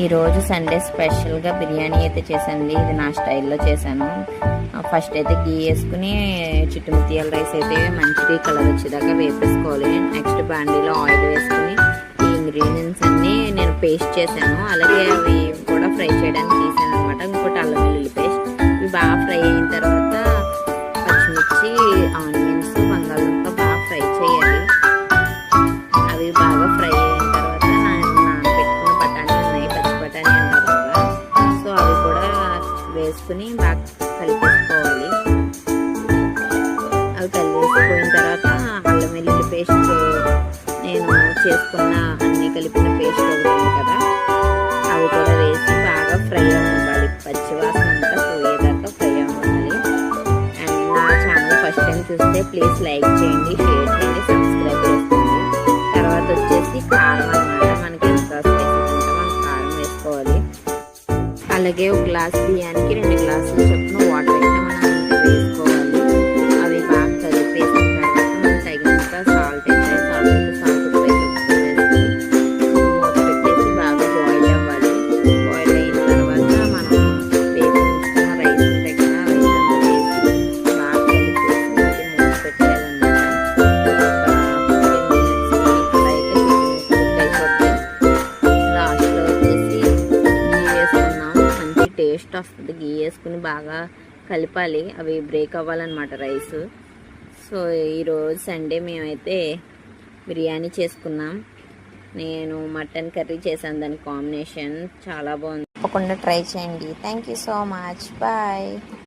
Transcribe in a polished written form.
ఈరోజు సండే స్పెషల్గా బిర్యానీ అయితే చేశానండి. ఇది నా స్టైల్లో చేశాను. ఫస్ట్ అయితే గీ వేసుకుని చిట్టుమిత్యాల రైస్ అయితే మంచి కలర్ వచ్చేదాకా వేపేసుకోవాలి. నెక్స్ట్ బాండీలో ఆయిల్ వేసుకుని ఈ ఇంగ్రీడియంట్స్ అన్నీ నేను పేస్ట్ చేశాను. అలాగే అవి కూడా ఫ్రై చేయడానికి తీసాను అనమాట. ఇంకోటి అల్లం వెల్లుల్లి పేస్ట్. ఇవి బాగా ఫ్రై అయిన తర్వాత పచ్చిమిర్చి, ఆనియన్స్, బంగాళదుంప బాగా ఫ్రై చేయాలి. అవి బాగా ఫ్రై అయిన తర్వాత నానబెట్టుకున్న బఠానీ ఉన్నాయి, పచ్చి బఠానీ అంటారు కదా, సో అవి కూడా వేసుకుని బాగా కలిపేసుకోవాలి. అవి కలిపేసిపోయిన తర్వాత అల్లం వెల్లుల్లి పేస్ట్, నేను చేసుకున్న అన్నీ కలిపిన పేస్ట్ అవుతుంది కదా, అవి కూడా వేసి బాగా ఫ్రై అవ్వాలి. పచ్చి వాసన అంతా పోయేదాకా ఫ్రై అవ్వాలి. అండ్ నా ఛానల్ ఫస్ట్ టైం చూస్తే ప్లీజ్ లైక్ చేయండి, షేర్ చేయండి, సబ్స్క్రైబ్ చేసుకోండి. తర్వాత వచ్చేసి కారం అన్నమాట. మనకి ఎంత స్పైసీ ఉంటే మనం కారం వేసుకోవాలి. అలాగే ఒక గ్లాస్ బియ్యానికి 2 గ్లాసులు చొప్పున వాటర్ అయితే మనం వేసుకోవాలి. అవి బాగా కలిపేసిన తర్వాత మనం తగినంత సాల్ట్ అయితే సాల్ట్ వేసుకుని మూత పెట్టేసి బాగా బాయిల్ అవ్వాలి. బాయిల్ అయిన తర్వాత మనం వేసుకున్న రైస్ ఉంటాయి కదా, రైస్ అంతా వేసి బాగా కలిపేసి మూత పెట్టేయాలన్నమాట. లాస్ట్లో వచ్చేసి గీ వేసుకున్నాం. మంచి టేస్ట్ వస్తుంది. గీ వేసుకుని బాగా కలపాలి. అవి బ్రేక్ అవ్వాలన్నమాట రైస్. సో ఈరోజు సండే మేమైతే బిర్యానీ చేసుకున్నాం. నేను మటన్ కర్రీ చేశాను. దాని కాంబినేషన్ చాలా బాగుంది. తప్పకుండా ట్రై చేయండి. Thank you so much. Bye.